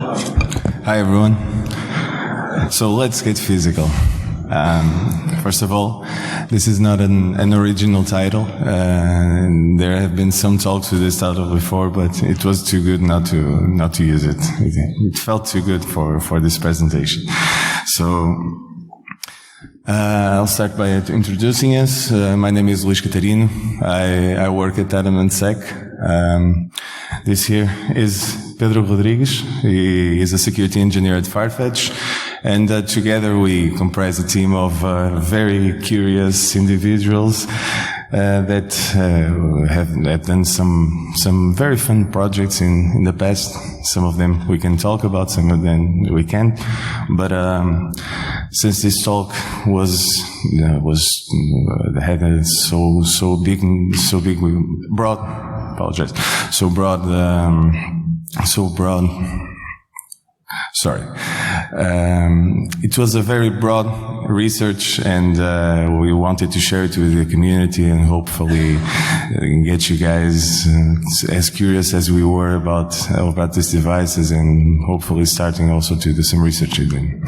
Hi everyone. So let's get physical. First of all, this is not an original title. There have been some talks with this title before, but it was too good not to use it. It felt too good for this presentation. So I'll start by introducing us. My name is Catarino. I work at AdamandSec. This here is Pedro Rodrigues. He is a security engineer at Farfetch. And together we comprise a team of very curious individuals that have done some very fun projects in the past. Some of them we can talk about, some of them we can't. But since this talk had a so big broad. Apologize. So broad. Sorry. It was a very broad research, and we wanted to share it with the community and hopefully get you guys as curious as we were about these devices, and hopefully starting also to do some research with them.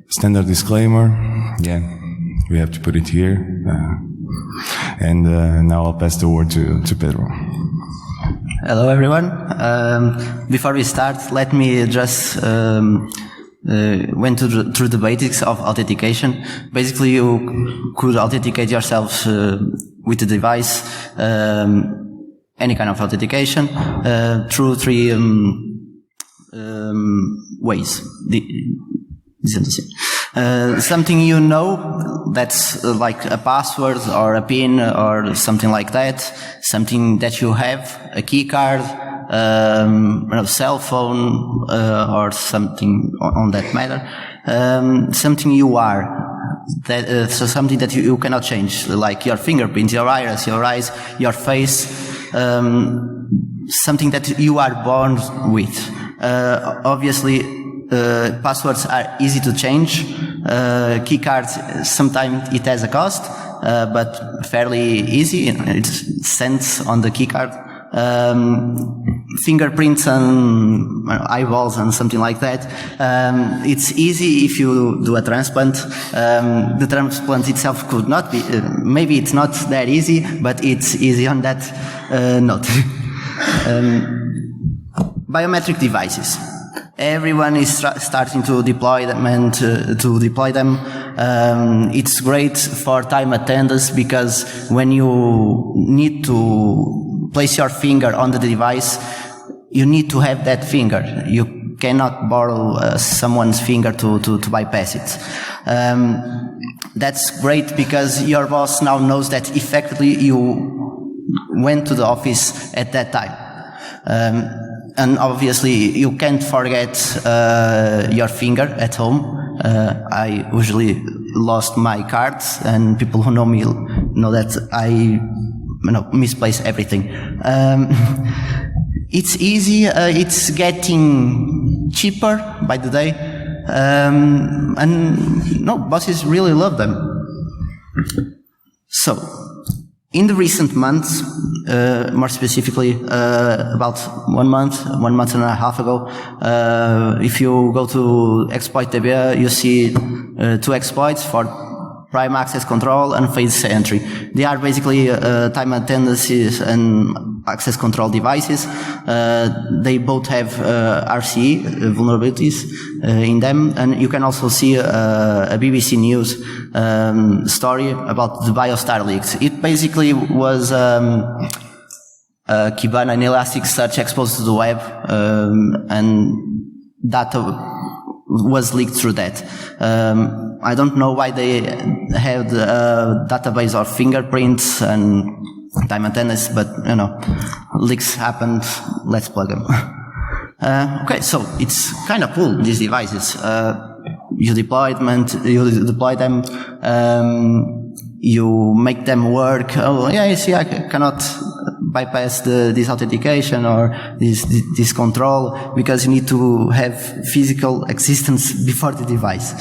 Standard disclaimer. Yeah, we have to put it here. And now I'll pass the word to Pedro. Hello, everyone. Before we start, let me just went through the basics of authentication. Basically, you could authenticate yourself with the device, any kind of authentication, through three ways. Something you know, that's like a password or a PIN or something like that. Something that you have, a key card, a cell phone, or something on that matter. Something you are, so something that you cannot change, like your fingerprint, your iris, your eyes, your face. Something that you are born with. Obviously, passwords are easy to change. Key cards, sometimes it has a cost, but fairly easy. It's cents on the key card. Fingerprints and eyeballs and something like that. It's easy if you do a transplant. The transplant itself could not be, maybe it's not that easy, but it's easy on that note. Biometric devices. Everyone is starting to deploy them and to deploy them. It's great for time attendance because when you need to place your finger on the device, you need to have that finger. You cannot borrow someone's finger to bypass it. That's great because your boss now knows that effectively you went to the office at that time. And obviously, you can't forget your finger at home. I usually lost my cards, and people who know me know that I misplace everything. It's easy. It's getting cheaper by the day, and bosses really love them. So. In the recent months, more specifically, about 1 month and a half ago, if you go to exploit.db, you see 2 exploits for prime access control and phase entry. They are basically time attendances and access control devices. They both have RCE vulnerabilities in them, and you can also see a BBC News story about the BioStar leaks. It basically was Kibana and Elasticsearch exposed to the web, and data was leaked through that. I don't know why they had a database of fingerprints and time attendance, but leaks happened. Let's plug them. Okay, so it's kind of cool, these devices. You deploy them, you make them work. Oh yeah, you see, I cannot bypass this authentication or this control, because you need to have physical existence before the device.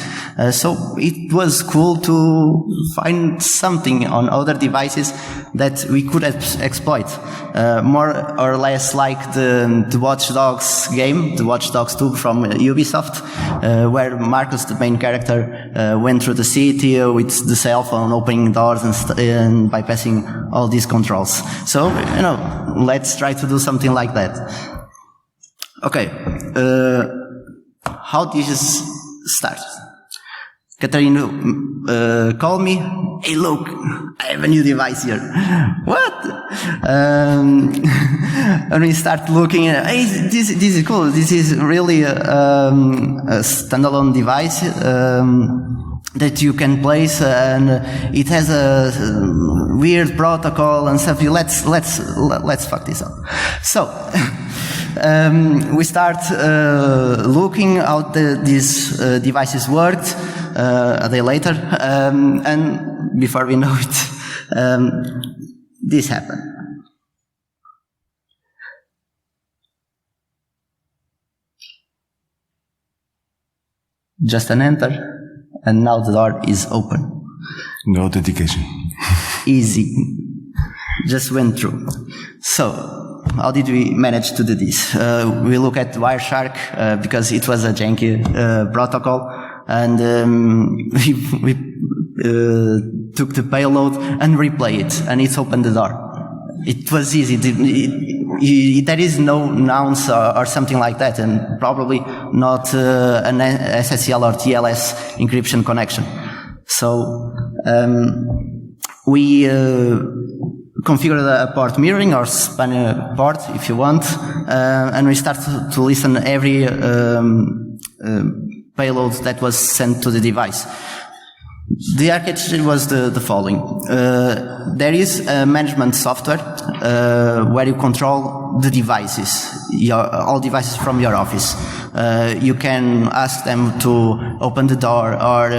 So it was cool to find something on other devices that we could exploit, more or less like the Watch Dogs game, the Watch Dogs 2 from Ubisoft, where Marcus, the main character, went through the city with the cell phone, opening doors and bypassing all these controls. So, let's try to do something like that. Okay, how this started? Catarino called me, hey look, I have a new device here. What? And we start looking at, hey, this is cool, this is really a standalone device that you can place, and it has a weird protocol and stuff. Let's fuck this up. So we start looking how these devices worked a day later, and before we know it, this happened. Just an enter. And now the door is open. No authentication. Easy. Just went through. So, how did we manage to do this? We look at Wireshark, because it was a janky protocol, and we took the payload and replayed it, and it opened the door. It was easy. There is no nonce or something like that, and probably not an SSL or TLS encryption connection. So we configured a port mirroring or span port, if you want, and we start to listen every payload that was sent to the device. The architecture was the following. There is a management software where you control the devices, all devices from your office. You can ask them to open the door or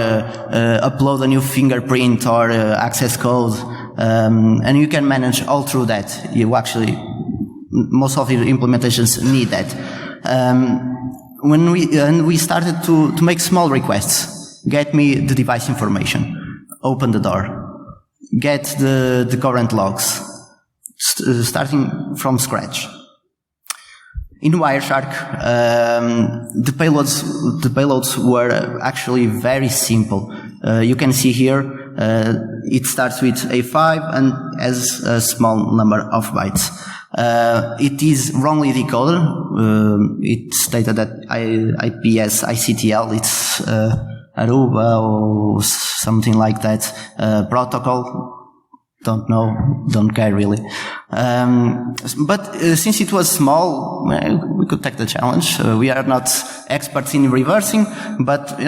upload a new fingerprint or access code, and you can manage all through that. You actually, most of your implementations need that. When we started to make small requests. Get me the device information. Open the door. Get the current logs. Starting from scratch. In Wireshark, the payloads were actually very simple. You can see here, it starts with A5 and has a small number of bytes. It is wrongly decoded. It stated that IPS ICTL, it's Aruba or something like that, protocol, don't know, don't care really. But since it was small, we could take the challenge. We are not experts in reversing, but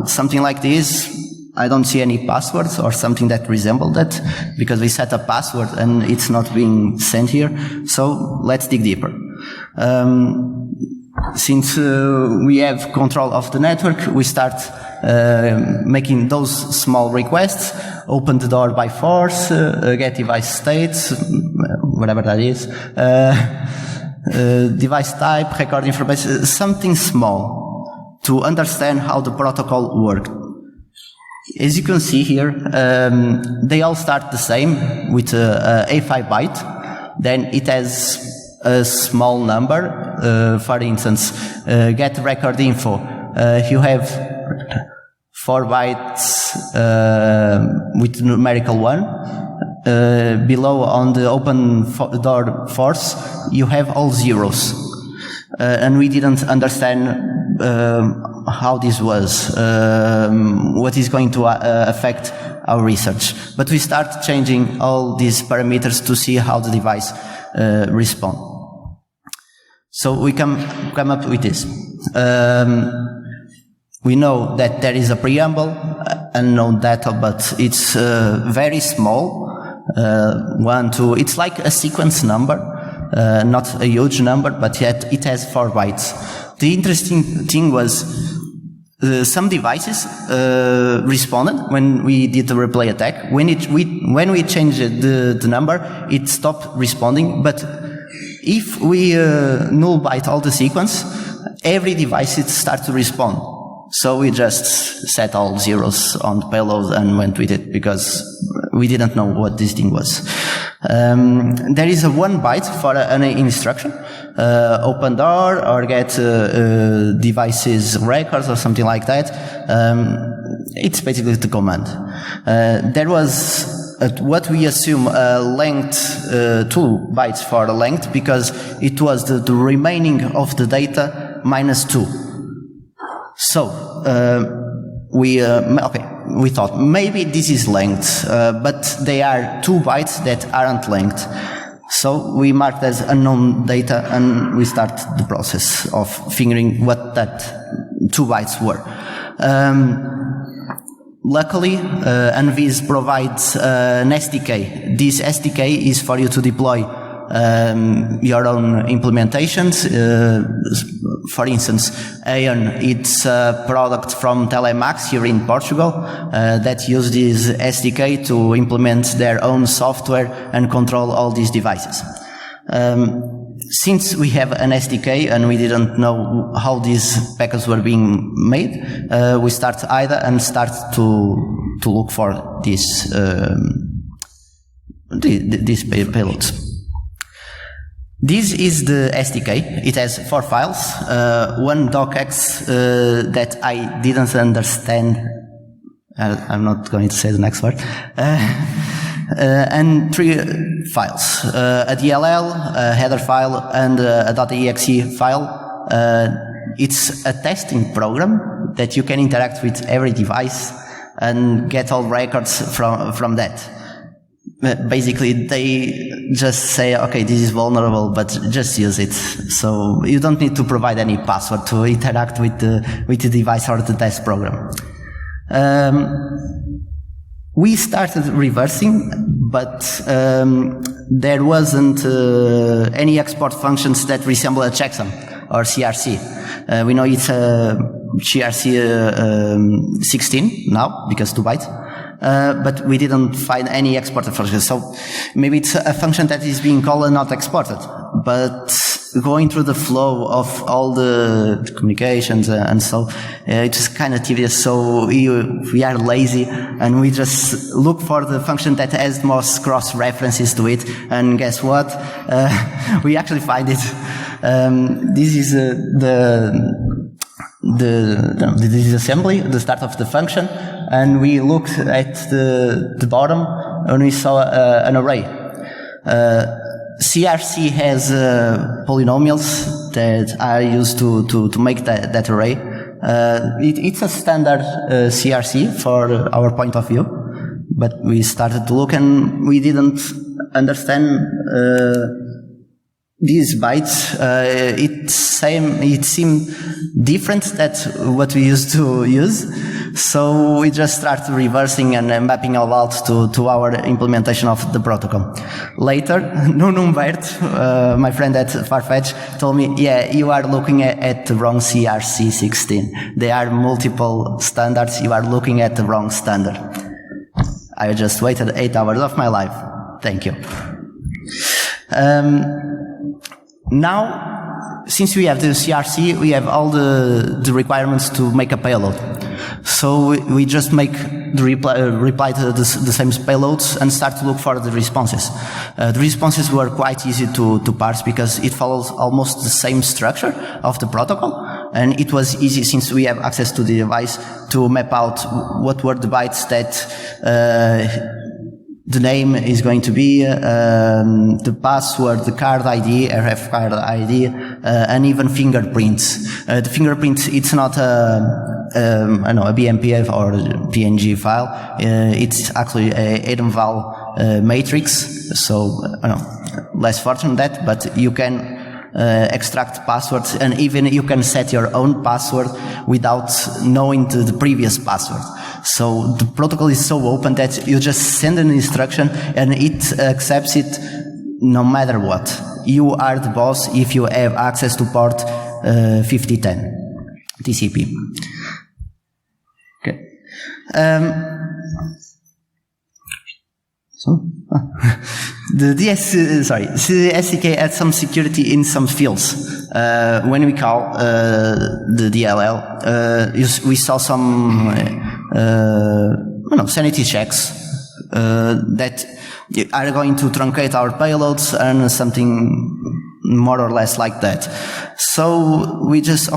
something like this, I don't see any passwords or something that resemble that, because we set a password and it's not being sent here. So let's dig deeper. Since we have control of the network, we start making those small requests, open the door by force, get device states, whatever that is, device type, record information, something small to understand how the protocol worked. As you can see here, they all start the same with A5 byte. Then it has a small number, for instance, get record info. You have 4 bytes with numerical 1. Below on the open door force, you have all zeros. And we didn't understand how this was, what is going to affect our research. But we start changing all these parameters to see how the device respond. So we come up with this. We know that there is a preamble, unknown data, but it's very small. 1, 2, it's like a sequence number, not a huge number, but yet it has 4 bytes. The interesting thing was, some devices responded when we did the replay attack. When we changed the number, it stopped responding. But if we null byte all the sequence, every device it starts to respond. So we just set all zeros on the payload and went with it because we didn't know what this thing was. There is a 1 byte for an instruction, open door or get devices records or something like that. It's basically the command. There was what we assume length, 2 bytes for the length, because it was the remaining of the data minus 2. So, we thought maybe this is length, but they are 2 bytes that aren't length. So we marked as unknown data and we start the process of figuring what that 2 bytes were. Luckily, NVIS provides an SDK. This SDK is for you to deploy your own implementations. For instance, Aeon, it's a product from Telemax here in Portugal that use this SDK to implement their own software and control all these devices. Since we have an SDK and we didn't know how these packets were being made, we start IDA and start to look for these payloads. This is the SDK. It has 4 files, 1 docx that I didn't understand. I'm not going to say the next word. And 3 files, a DLL, a header file, and a .exe file. It's a testing program that you can interact with every device and get all records from that. Basically, they just say, okay, this is vulnerable, but just use it. So you don't need to provide any password to interact with the device or the test program. We started reversing, but there wasn't any export functions that resemble a checksum or CRC. We know it's a CRC 16 now, because 2 bytes. But we didn't find any exported function. So maybe it's a function that is being called and not exported. But going through the flow of all the communications and so, it's kind of tedious. So we are lazy and we just look for the function that has the most cross references to it. And guess what? We actually find it. This is this assembly, the start of the function, and we looked at the bottom and we saw an array. CRC has polynomials that are used to make that array. It's a standard CRC for our point of view, but we started to look and we didn't understand these bytes. It seemed different than what we used to use. So we just started reversing and mapping all out to our implementation of the protocol. Later, Nuno, my friend at Farfetch, told me, yeah, you are looking at the wrong CRC 16. There are multiple standards. You are looking at the wrong standard. I just waited 8 hours of my life. Thank you. Now, since we have the CRC, we have all the requirements to make a payload. So we just make the reply to the same payloads and start to look for the responses. The responses were quite easy to parse because it follows almost the same structure of the protocol. And it was easy, since we have access to the device, to map out what were the bytes that the name is going to be, the password, the card ID, RF card ID, and even fingerprints. The fingerprints, it's not a BMP or a PNG file. It's actually a Edenval matrix. So, less fortunate than that, but you can extract passwords, and even you can set your own password without knowing the previous password. So the protocol is so open that you just send an instruction and it accepts it no matter what. You are the boss if you have access to port 5010 TCP. The SDK adds some security in some fields. When we call the DLL, we saw some sanity checks that are going to truncate our payloads and something more or less like that. So we just,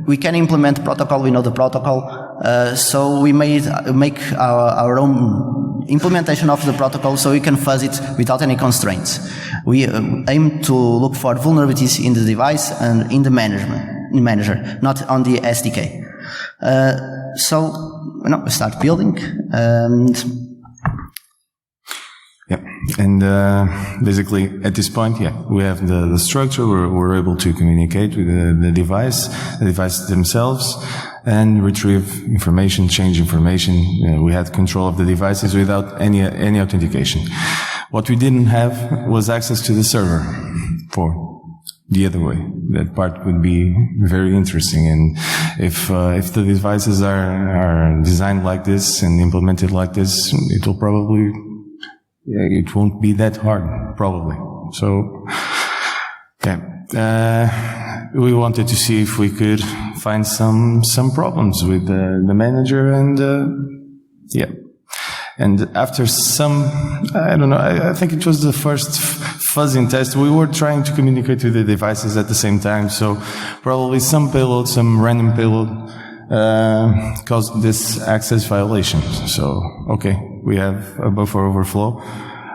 we can implement protocol, we know the protocol, so we make our own implementation of the protocol so we can fuzz it without any constraints. We aim to look for vulnerabilities in the device and in the manager, not on the SDK. So we start building and basically at this point, we have the structure. We're able to communicate with the device themselves, and retrieve information, change information. We had control of the devices without any authentication. What we didn't have was access to the server for the other way. That part would be very interesting. And if the devices are designed like this and implemented like this, it will probably, it won't be that hard, probably. So, we wanted to see if we could find some problems with the manager, and and after some, I don't know, I think it was the first fuzzing test. We were trying to communicate with the devices at the same time, so probably some payload, some random payload caused this access violation. So, we have a buffer overflow.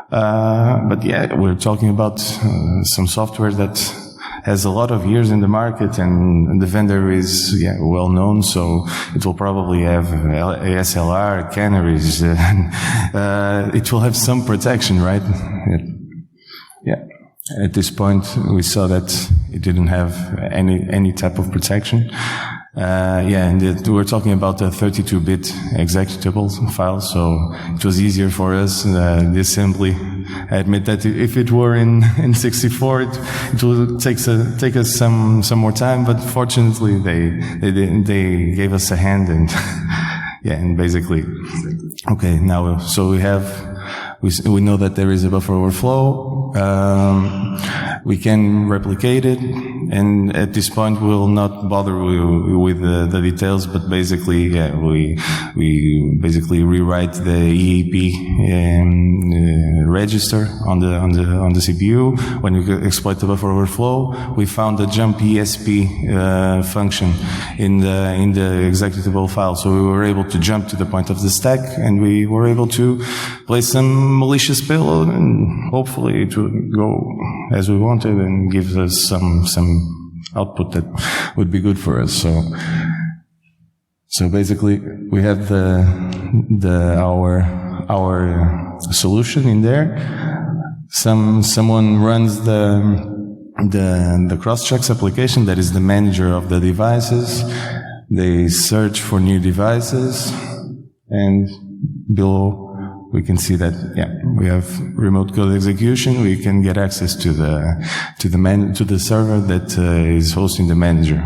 But we're talking about some software that has a lot of years in the market, and the vendor is well known, so it will probably have ASLR, canaries. It will have some protection, right? At this point, we saw that it didn't have any type of protection. And we're talking about a 32-bit executable file, so it was easier for us. The assembly, I admit that if it were in 64, it would take us some more time, but fortunately they gave us a hand, and and basically, now, so we know that there is a buffer overflow. We can replicate it, and at this point we'll not bother with the details, but basically, we basically rewrite the EAP register on the CPU. When we exploit the buffer overflow, we found the jump ESP function in the executable file, so we were able to jump to the point of the stack, and we were able to place some malicious payload, and hopefully it will go as we wanted and gives us some output that would be good for us. So basically we have our solution in there. Someone runs the cross-checks application, that is the manager of the devices. They search for new devices, and below we can see that we have remote code execution. We can get access to the server that is hosting the manager.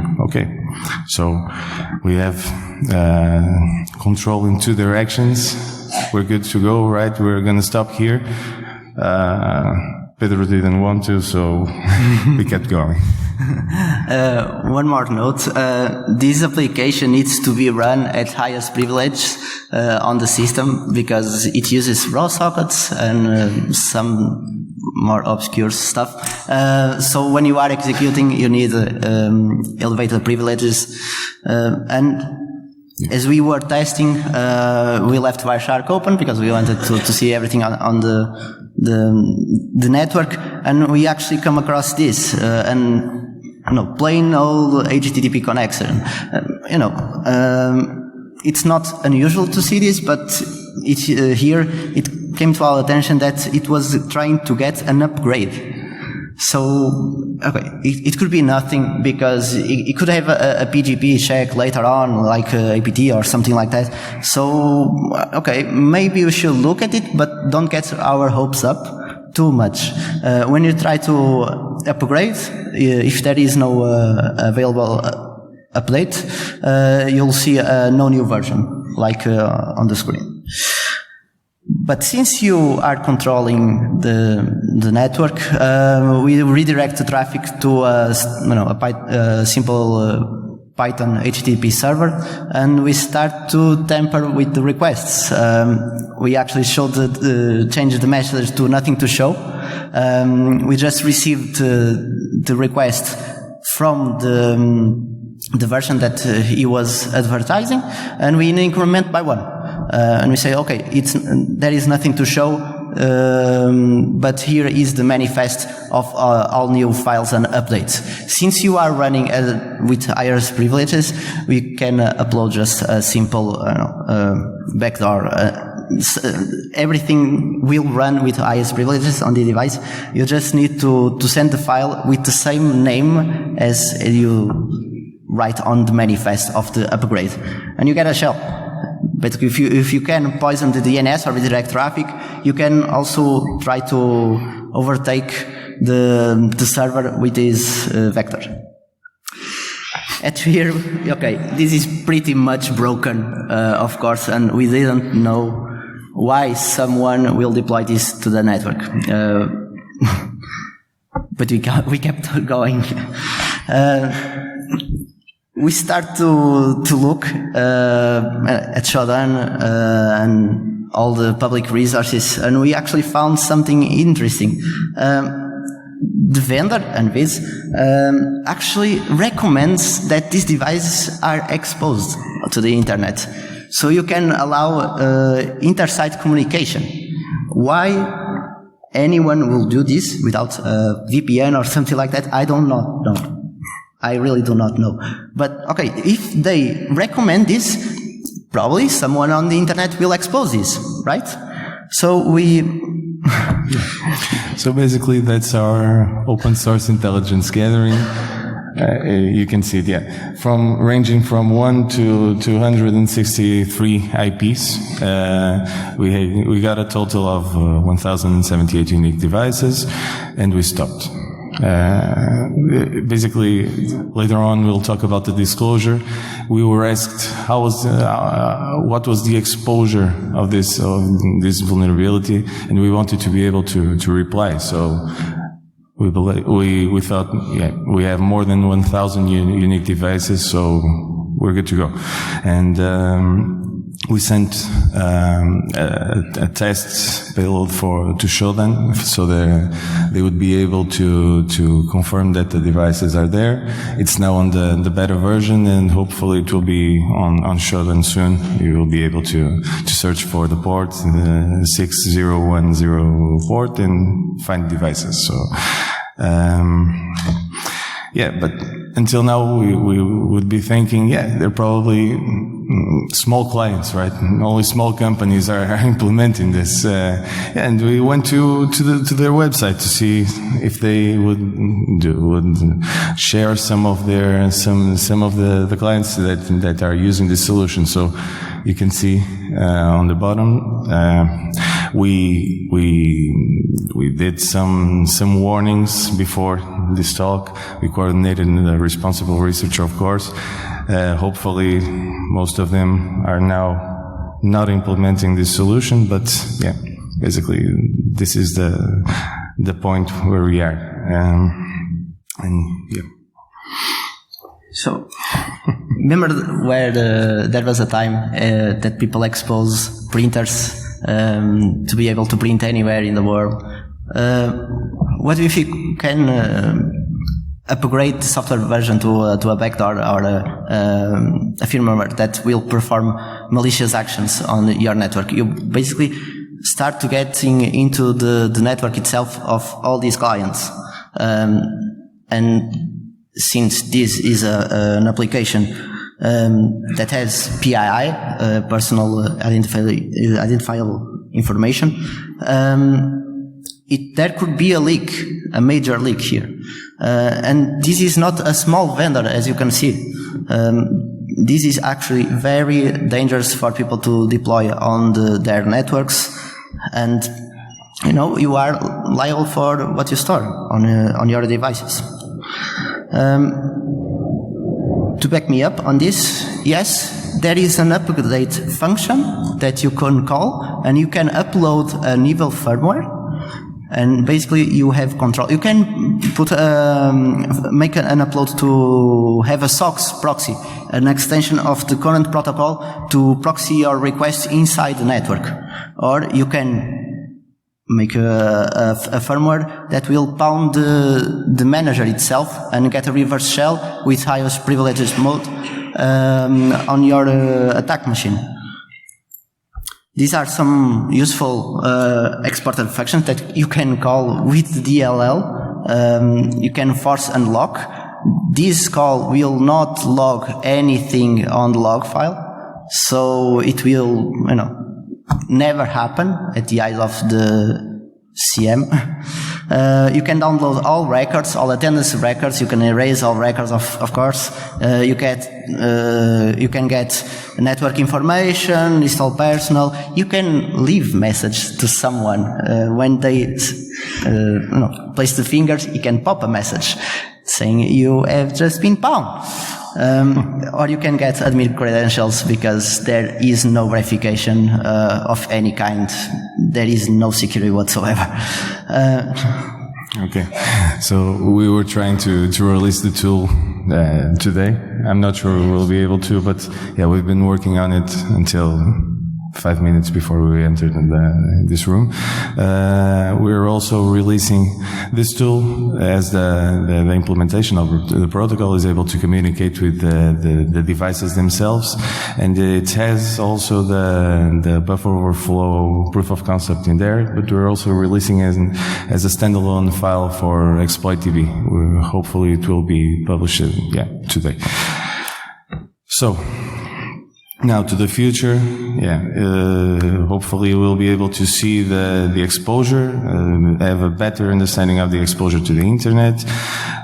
So we have control in two directions. We're good to go, right? We're going to stop here. Pedro didn't want to, so we kept going. One more note. This application needs to be run at highest privilege on the system, because it uses raw sockets and some more obscure stuff. So when you are executing, you need elevated privileges. And as we were testing, we left Wireshark open because we wanted to see everything on the network, and we actually come across this plain old HTTP connection. It's not unusual to see this, but here it came to our attention that it was trying to get an upgrade. So, it could be nothing, because it could have a PGP check later on, like APT or something like that. So, maybe we should look at it, but don't get our hopes up too much. When you try to upgrade, if there is no available update, you'll see no new version. like on the screen. But since you are controlling the network, we redirect the traffic to a simple Python HTTP server, and we start to tamper with the requests. We actually changed the message to nothing to show. We just received the request from the version that he was advertising, and we increment by 1. And we say, okay, there is nothing to show, but here is the manifest of all new files and updates. Since you are running with IRS privileges, we can upload just a simple backdoor. Everything will run with IRS privileges on the device. You just need to send the file with the same name as you write on the manifest of the upgrade, and you get a shell. But if you can poison the DNS or redirect traffic, you can also try to overtake the server with this vector. At here, okay, this is pretty much broken, of course, and we didn't know why someone will deploy this to the network. But we kept going. We start to look at Shodan and all the public resources, and we actually found something interesting. The vendor, Anvis, actually recommends that these devices are exposed to the internet, so you can allow inter-site communication. Why anyone will do this without a VPN or something like that, I don't know. I really do not know. But okay, if they recommend this, probably someone on the internet will expose this, right? So So basically that's our open source intelligence gathering. You can see it, yeah. Ranging from 1 to 263 IPs. We got a total of 1,078 unique devices, and we stopped. Basically, later on we'll talk about the disclosure. We were asked what was the exposure of this vulnerability, and we wanted to be able to reply. So we thought, yeah, we have more than 1,000 unique devices, so we're good to go. And we sent a test payload to show them, so they would be able to confirm that the devices are there. It's now on the beta version, and hopefully it will be on Shodan soon. You will be able to search for the port, the 6010 port, and find devices. So yeah, but until now we would be thinking, yeah, they're probably small clients, right? Only small companies are implementing this. And we went to their website to see if they would share some of the clients that are using this solution. So you can see on the bottom, we did some warnings before this talk. We coordinated the responsible research, of course. Hopefully most of them are now not implementing this solution, but yeah, basically this is the point where we are. And yeah. So, remember where there was a time that people expose printers to be able to print anywhere in the world? What if you can upgrade the software version to a backdoor or a firmware that will perform malicious actions on your network? You basically start to getting into the network itself of all these clients. And since this is an application that has PII, personal identifiable information, there could be a leak, a major leak here. And this is not a small vendor, as you can see. This is actually very dangerous for people to deploy on their networks, and you are liable for what you store on your devices. To back me up on this, yes, there is an update function that you can call, and you can upload an evil firmware, and basically you have control. You can put make an upload to have a SOX proxy, an extension of the current protocol to proxy your request inside the network, or you can make a firmware that will pound the manager itself and get a reverse shell with highest privileges mode on your attack machine. These are some useful exported functions that you can call with the DLL. You can force unlock. This call will not log anything on the log file, so it will, never happen at the eyes of the CM. You can download all records, all attendance records. You can erase all records, of course. You can get network information, install personal. You can leave message to someone when they place the fingers. You can pop a message saying you have just been pwned. Or you can get admin credentials because there is no verification of any kind. There is no security whatsoever. Okay, so we were trying to release the tool today. I'm not sure we will be able to, but yeah, we've been working on it until 5 minutes before we entered this room. We're also releasing this tool as the implementation of the protocol is able to communicate with the devices themselves, and it has also the buffer overflow proof of concept in there, but we're also releasing as a standalone file for Exploit TV. Hopefully it will be published today. So now to the future, hopefully we'll be able to see the exposure, have a better understanding of the exposure to the internet.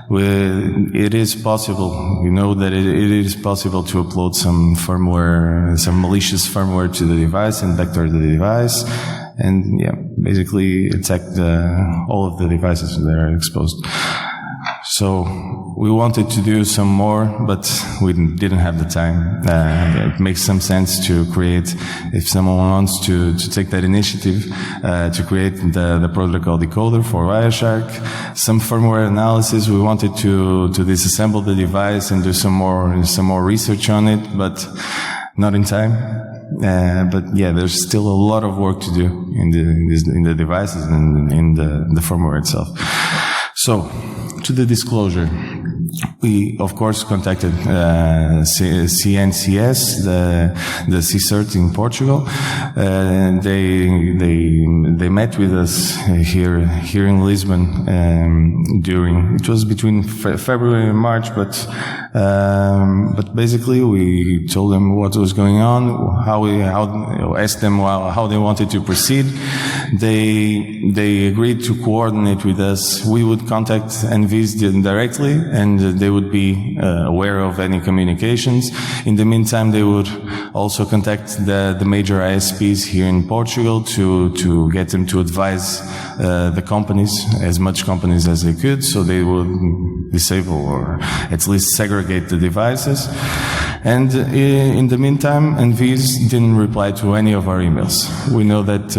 It is possible, we know that it is possible to upload some firmware, some malicious firmware to the device and backdoor the device, and basically attack all of the devices that are exposed. So we wanted to do some more, but we didn't have the time. It makes some sense to create, if someone wants to take that initiative, to create the protocol decoder for Wireshark. Some firmware analysis. We wanted to disassemble the device and do some more research on it, but not in time. But there's still a lot of work to do in the devices and in the firmware itself. So, to the disclosure, we of course contacted CNCS, the CCERT in Portugal. They met with us here in Lisbon it was between February and March, but basically we told them what was going on, asked them how they wanted to proceed. They agreed to coordinate with us. We would contact NVIS directly, and they would be aware of any communications. In the meantime, they would also contact the major ISPs here in Portugal to get them to advise the companies, as much companies as they could, so they would disable or at least segregate the devices. And in the meantime, NVIS didn't reply to any of our emails. We know that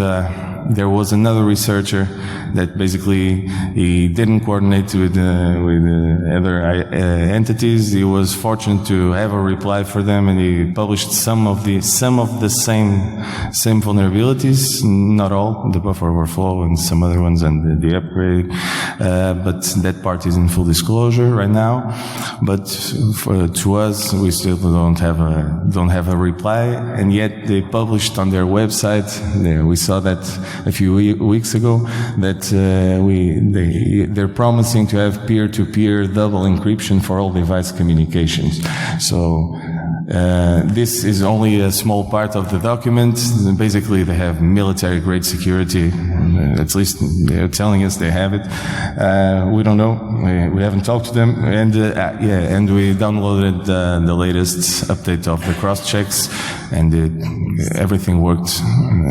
there was another researcher that basically he didn't coordinate with other entities. He was fortunate to have a reply for them, and he published some of the same vulnerabilities, not all, the buffer overflow and some other ones, and the upgrade. But that part is in full disclosure right now. But to us, we still don't have a reply, and yet they published on their website. We saw that a few weeks ago that they're promising to have peer-to-peer double encryption for all device communications. So this is only a small part of the document. Basically, they have military-grade security. At least they're telling us they have it. We don't know. We haven't talked to them. And we downloaded the latest update of the cross-checks, and everything worked.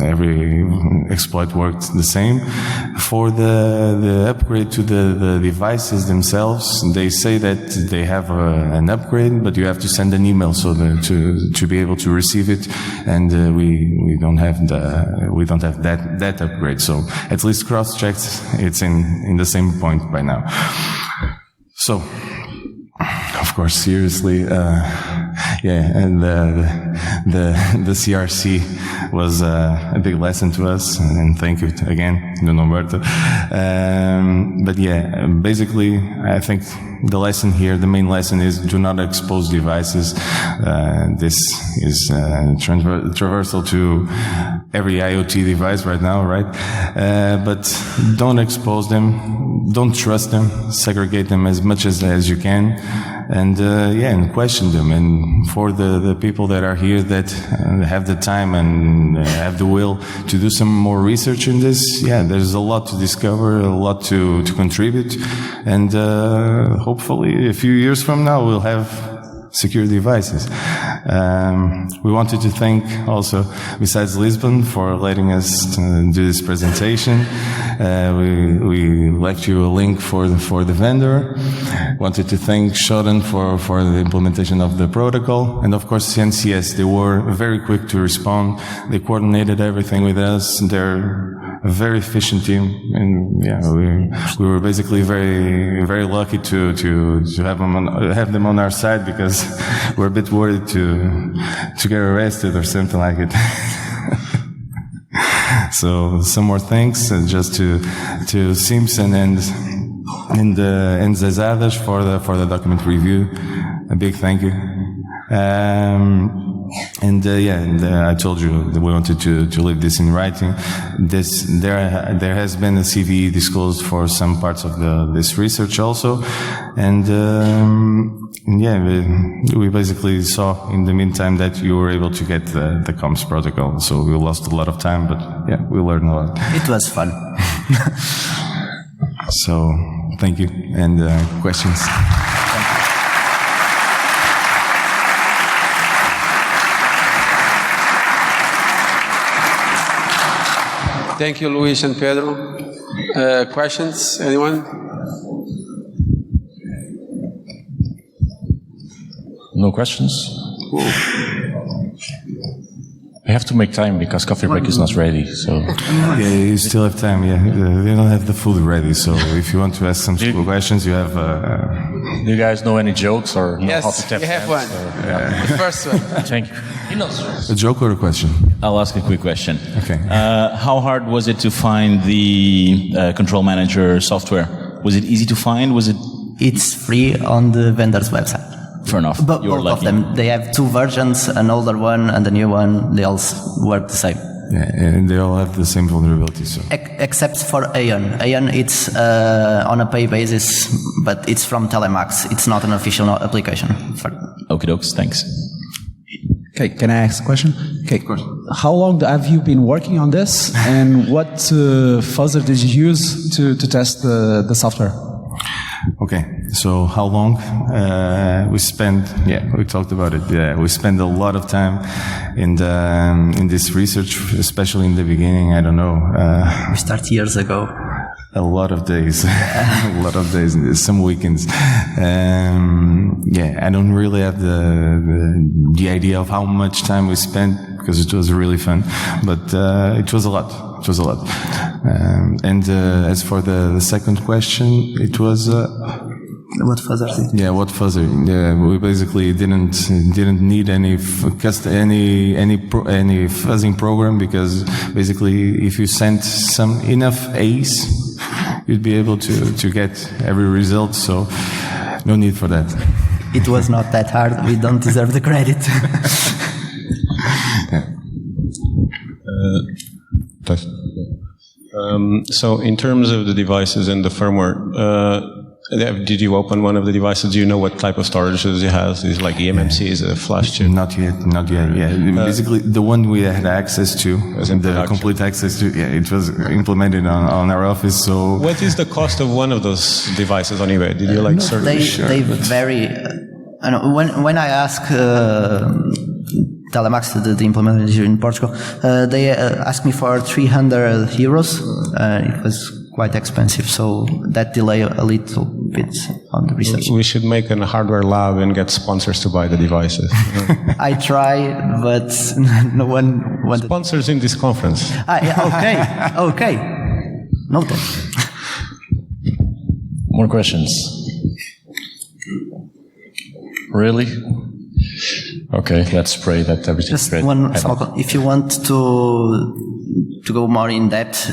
Every exploit worked the same. For the upgrade to the devices themselves, they say that they have an upgrade, but you have to send an email. So to be able to receive it, and we don't have that upgrade. So at least cross-checked, it's in the same point by now. So, of course, seriously, and the CRC was a big lesson to us, and thank you again, Don Humberto. But yeah, basically, I think the lesson here, the main lesson is do not expose devices. This is traversal to every IoT device right now, right? But don't expose them, don't trust them, segregate them as much as you can, and and question them. And for the people that are here that have the time and have the will to do some more research in this, there's a lot to discover, a lot to contribute, and hopefully a few years from now we'll have secure devices. We wanted to thank also, besides Lisbon, for letting us do this presentation. We left you a link for the vendor. Wanted to thank Shodan for the implementation of the protocol, and of course CNCS. They were very quick to respond. They coordinated everything with us. They're a very efficient team, and we were basically very lucky to have them on our side, because we're a bit worried to get arrested or something like it. So some more thanks just to Simpson and Zezadas for the document review. A big thank you. I told you that we wanted to leave this in writing. There has been a CVE disclosed for some parts of this research also, and we basically saw in the meantime that you were able to get the comms protocol. So we lost a lot of time, but we learned a lot. It was fun. So thank you, and questions. Thank you, Luis and Pedro. Questions? Anyone? No questions? We have to make time because coffee break is not ready, so... You still have time, They don't have the food ready, so if you want to ask some questions, you have... Do you guys know any jokes or know how to tap we have one. The first one. Thank you. A joke or a question? I'll ask a quick question. Okay. How hard was it to find the control manager software? Was it easy to find? It's free on the vendor's website. Fair enough. But both of them, they have two versions, an older one and a new one. They all work the same. And they all have the same vulnerabilities. So. Except for Aeon. Aeon, it's on a pay basis, but it's from Telemax. It's not an official application. Okie dokes, thanks. Okay, can I ask a question? Okay, of course. How long have you been working on this, and what fuzzer did you use to test the software? Okay, so how long? We talked about it. We spent a lot of time in this research, especially in the beginning. I don't know. We started years ago. A lot of days, some weekends. I don't really have the idea of how much time we spent, because it was really fun, but it was a lot. As for the second question, it was what fuzzer? What fuzzer? We basically didn't need any fuzzing program, because basically if you sent enough A's, you'd be able to get every result. So no need for that. It was not that hard. We don't deserve the credit. So in terms of the devices and the firmware, did you open one of the devices? Do you know what type of storage it has? Is it like eMMC? Is it a flash chip? Not yet. Basically, the one we had access to, complete access to, it was implemented on our office. So, what is the cost of one of those devices on eBay? Did you search? They vary. When I ask Telemax, the implementer in Portugal, they asked me for €300. It was quite expensive, so that delay a little keep it on the research. We should make a hardware lab and get sponsors to buy the devices. I try, but no one wanted. Sponsors in this conference. Okay. Noted. More questions? Really? Okay, let's pray that everything's Just great. one small. If you want to go more in depth,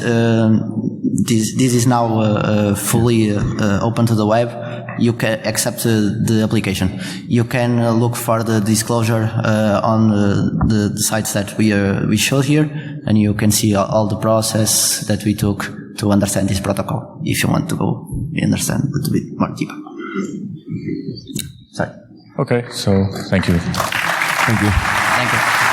this is now fully open to the web. You can accept the application. You can look for the disclosure on the sites that we showed here, and you can see all the process that we took to understand this protocol. If you want to go understand a little bit more deeper. Sorry. Okay, so thank you. Thank you. Thank you.